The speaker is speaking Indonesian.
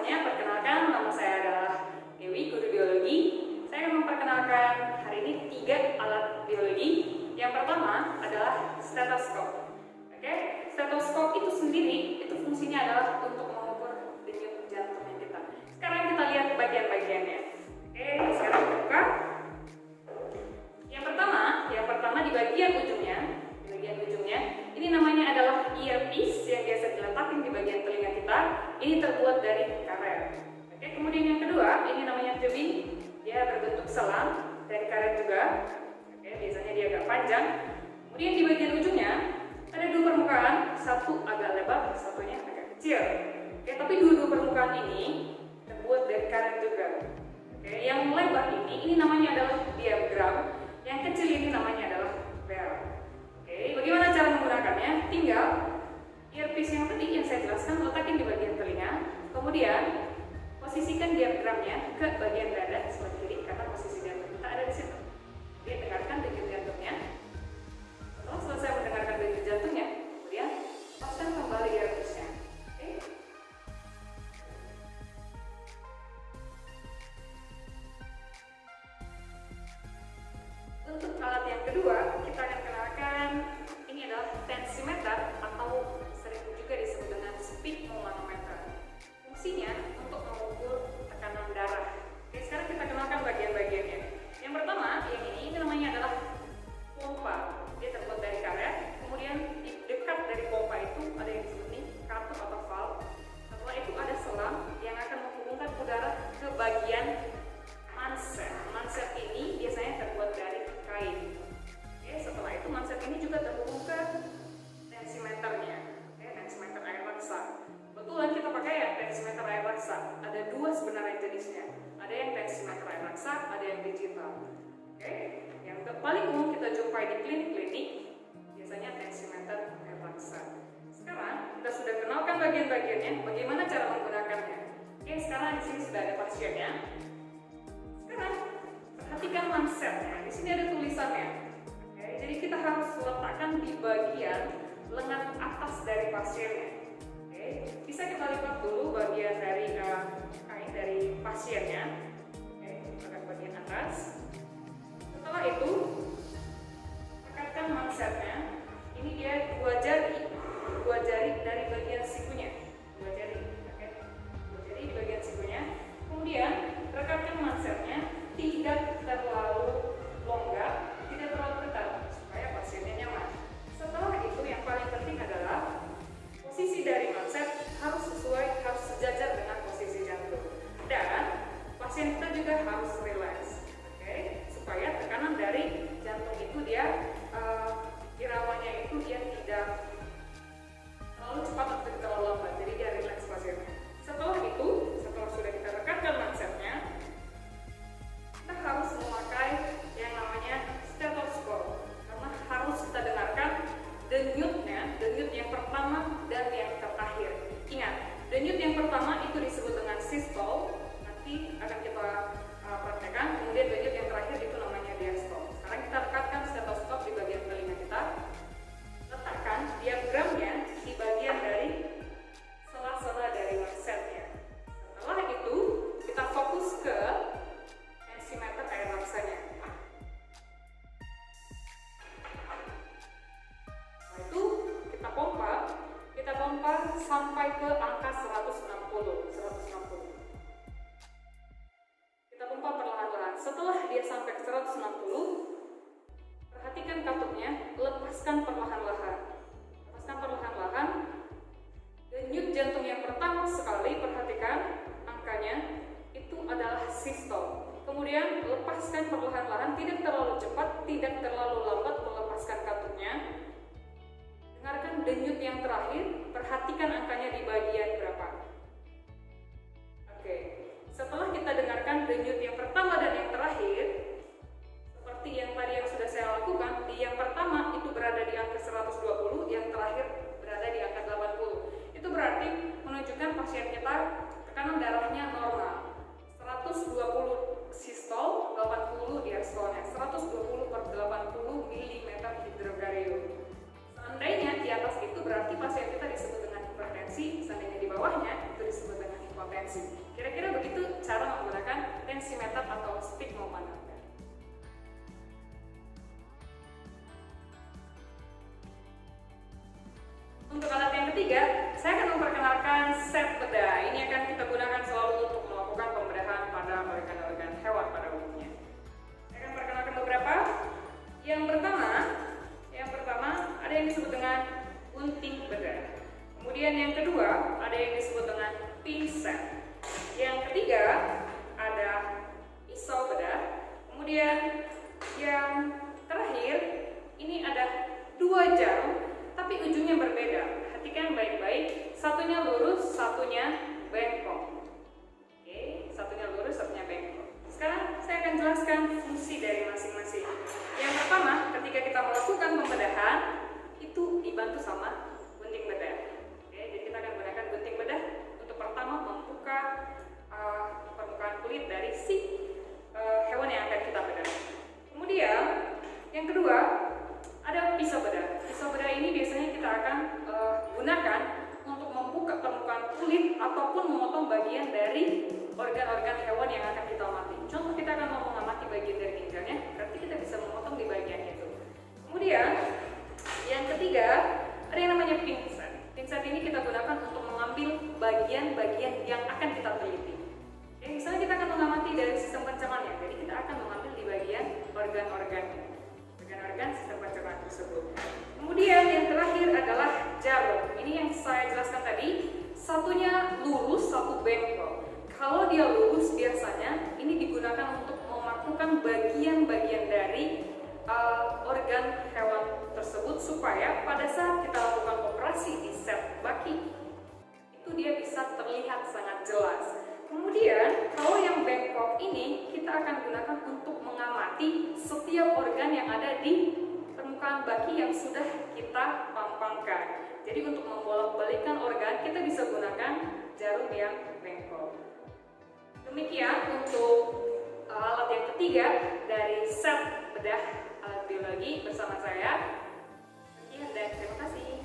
semuanya, perkenalkan nama saya adalah Dewi, guru biologi. Saya akan memperkenalkan hari ini 3 alat biologi. Yang pertama adalah stetoskop. Oke, stetoskop itu sendiri itu fungsinya adalah untuk mengukur denyut jantungnya kita. Sekarang kita lihat bagian-bagiannya. Oke, sekarang kita buka. Yang pertama di bagian ujungnya, ini namanya adalah earpiece yang biasa diletakkan di bagian telinga kita. Ini terbuat dari karet. Oke, kemudian yang kedua, ini namanya tubing. Dia berbentuk selang dari karet juga. Oke, biasanya dia agak panjang. Kemudian di bagian ujungnya ada 2 permukaan, satu agak lebar, satunya agak kecil. Oke, tapi dua permukaan ini terbuat dari karet juga. Oke, yang lebar ini namanya adalah diagram. Yang kecil ini namanya adalah bel. Oke, bagaimana cara menggunakannya? Tinggal earpiece yang tadi yang saya jelaskan letakin di bagian telinga, kemudian posisikan diagramnya ke bagian dada sebelah kiri karena posisi jantung kita ada di situ. Kemudian dengarkan denyut jantungnya. Setelah selesai mendengarkan denyut jantungnya, kemudian lepaskan kembali earpiece-nya. Oke. Untuk alat yang kedua, kita akan kenalkan ini adalah tensimeter atau sering juga disebut dengan sphygmomanometer. Fungsinya untuk mengukur tekanan darah. Oke, sekarang kita kenalkan bagian-bagiannya. Yang pertama, yang ini namanya adalah pompa. Dia terbuat dari karet. Kemudian di dekat dari pompa itu ada yang disebut nih katup atau valve. Setelah itu ada selang yang akan menghubungkan udara ke bagian manset. Manset ini biasanya terbuat dari kain. Oke, setelah itu manset ini juga terhubung ke tensimeternya. Oke, tensimeter air laksa. Kebetulan kita pakai ya tensimeter air laksa. Ada 2 sebenarnya jenisnya. Ada yang tensimeter air laksa, ada yang digital. Oke, yang paling umum kita jumpai di klinik-klinik biasanya tensimeter air laksa. Sekarang kita sudah kenalkan bagian-bagiannya, bagaimana cara menggunakannya. Oke, sekarang di sini sudah ada pasiennya. Sekarang perhatikan mansetnya. Di sini ada tulisannya. Oke, jadi kita harus letakkan di bagian lengan atas dari pasiennya. Oke, bisa kita lipat dulu bagian dari kain dari pasiennya. Oke, kita bagian atas. Setelah itu, rekatkan mansetnya. Ini dia 2 jari dari bagian sikunya. 2 jari, oke. 2 jari di bagian sikunya. Kemudian rekatkan mansetnya tidak terlalu longgar, tidak terlalu ketat supaya pasiennya nyaman. Setelah itu yang paling penting adalah posisi dari manset harus sesuai, harus sejajar dengan posisi jantung. Dan pasien kita juga harus rileks, oke, supaya tekanan dari jantung itu dia iramanya itu dia tidak terlalu cepat atau terlalu lambat, jadi dia rileks pasiennya. Setelah itu, setelah sudah kita rekatkan mansetnya, kita harus memakai yang namanya stetoskop karena harus kita dengarkan denyutnya, denyut yang pertama dan yang terakhir. Ingat, denyut yang pertama itu disebut dengan sistole, nanti akan kita praktekkan. Kemudian denyut yang terakhir itu namanya diastole. Sekarang kita rekatkan stetoskop di bagian telinga kita, letakkan diagramnya di bagian dari sela-sela dari mansetnya. Setelah itu kita fokus ke tensimeter air laksanya. Setelah itu kita pompa sampai ke angka 160. Kita pompa perlahan-lahan. Setelah dia sampai ke 160, perhatikan katupnya, lepaskan perlahan-lahan. Denyut jantung yang pertama sekali, perhatikan angkanya itu adalah sistole. Kemudian lepaskan perlahan-lahan, tidak terlalu cepat, tidak terlalu lambat melepaskan katupnya. Dengarkan denyut yang terakhir, perhatikan angkanya di bagian berapa. Oke, setelah kita dengarkan denyut yang pertama dan yang terakhir, seperti yang tadi yang sudah saya lakukan, di yang pertama itu berada di angka 120, yang terakhir berada di angka 80. Itu berarti menunjukkan pasien kita tekanan darahnya normal. 120 sistole, 80 diastolnya. 120/80 mm hidrogarium. Seandainya di atas itu berarti pasien kita disebut dengan hipertensi, seandainya di bawah Untuk alat yang ketiga, saya akan memperkenalkan set bedah. Ini akan kita gunakan selalu untuk melakukan pembedahan pada organ-organ hewan pada umumnya. Saya akan perkenalkan beberapa. Yang pertama ada yang disebut dengan gunting bedah. Kemudian yang kedua ada yang disebut dengan pinset. Yang ketiga ada pisau bedah. Kemudian yang terakhir ini ada dua jarum tapi ujungnya berbeda. Perhatikan baik-baik, satunya lurus, satunya bengkok. Oke, satunya lurus, satunya bengkok. Sekarang saya akan jelaskan fungsi dari masing-masing. Yang pertama, ketika kita melakukan pembedahan, itu dibantu sama gunting bedah. Oke, jadi kita akan gunakan gunting bedah untuk pertama membuka permukaan kulit dari si hewan yang akan kita bedah. Kemudian, yang kedua, ada pisau bedah. Pisau bedah ini biasanya kita akan gunakan untuk membuka permukaan kulit ataupun memotong bagian dari organ-organ hewan yang akan kita amati. Contoh, kita akan mau mengamati bagian dari ginjalnya, berarti kita bisa memotong di bagian itu. Kemudian, yang ketiga, ada yang namanya pinset. Pinset ini kita gunakan untuk mengambil bagian-bagian yang akan kita teliti. Oke, misalnya kita akan mengamati dari sistem pencernaan, jadi kita akan mengambil di bagian organ-organ sistem pencernaan tersebut. Kemudian yang terakhir adalah jarum. Ini yang saya jelaskan tadi, satunya lurus, satu bengkok. Kalau dia lurus biasanya ini digunakan untuk memakukan bagian-bagian dari organ hewan tersebut supaya pada saat kita lakukan operasi di set baki itu dia bisa terlihat sangat jelas. Kemudian kalau yang bengkok ini kita akan gunakan untuk mengamati setiap organ yang ada di permukaan baki yang sudah kita pampangkan. Jadi untuk membolak-balikkan organ kita bisa gunakan jarum yang bengkok. Demikian untuk alat yang ketiga dari set bedah alat biologi bersama saya. Sekian dan terima kasih.